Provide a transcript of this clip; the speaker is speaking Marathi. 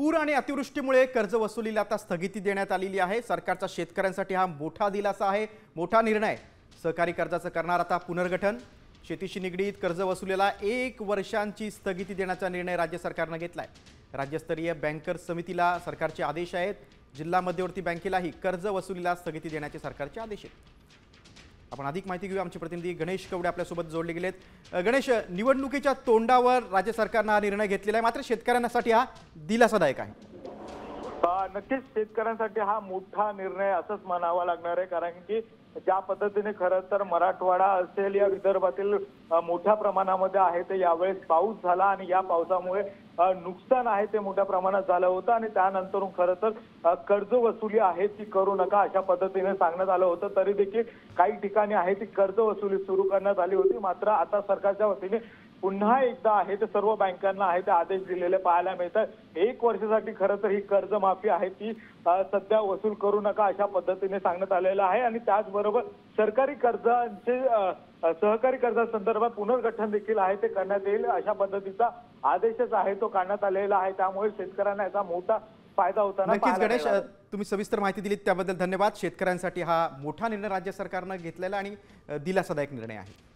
पूर आणि अतिवृष्टीमुळे कर्ज वसुलीला आता स्थगिती देण्यात आलेली आहे। सरकारचा शेतकऱ्यांसाठी हा मोठा दिलासा आहे, मोठा निर्णय। सहकारी कर्जाचं करणार आता पुनर्गठन। शेतीशी निगडीत कर्ज वसुलीला 1 वर्षांची स्थगिती देण्याचा निर्णय राज्य सरकारने घेतलाय। राज्यस्तरीय बँकर्स समितीला सरकारचे आदेश आहेत। जिल्हा मध्यवर्ती बँकेलाही कर्ज वसुलीला स्थगिती देण्याचे सरकारचे आदेश आहेत। आपण अधिक माहिती घेऊया। आमचे प्रतिनिधी गणेश कवडे आपल्यासोबत जोडले गेलेत। गणेश, निवडणुकीच्या तोंडावर राज्य सरकारने हा निर्णय घेतलेला आहे, मात्र शेतकऱ्यांसाठी हा दिलासादायक आहे। नक्कीच शेतकऱ्यांसाठी हा मोठा निर्णय असंच म्हणावा लागणार आहे, कारण की ज्या पद्धतीने खरं तर मराठवाडा असेल या विदर्भातील मोठ्या प्रमाणामध्ये आहे ते यावेळेस पाऊस झाला आणि या पावसामुळे नुकसान आहे ते मोठ्या प्रमाणात झालं होतं आणि त्यानंतर खरं तर कर्ज वसुली आहे ती करू नका अशा पद्धतीने सांगण्यात आलं होतं। तरी देखील काही ठिकाणी आहे ती कर्ज वसुली सुरू करण्यात आली होती। मात्र आता सरकारच्या वतीने पुन्हा एकदा आहे ते सर्व बँकांना आहे ते आदेश दिलेले पाहायला मिळतात। 1 वर्षासाठी खरं तर ही कर्जमाफी आहे ती सध्या वसूल करू नका अशा पद्धतीने सांगण्यात आलेलं आहे आणि त्याचबरोबर सरकारी कर्जांचे सहकारी कर्जासंदर्भात पुनर्गठन देखील आहे ते करण्यात येईल अशा पद्धतीचा आदेशच आहे तो काढण्यात आलेला आहे। त्यामुळे शेतकऱ्यांना याचा मोठा फायदा होताना नक्कीच गणेश, तुम्ही सविस्तर माहिती दिलीत त्याबद्दल धन्यवाद। शेतकऱ्यांसाठी हा मोठा निर्णय राज्य सरकारने घेतलेला आणि दिलासादायक निर्णय आहे।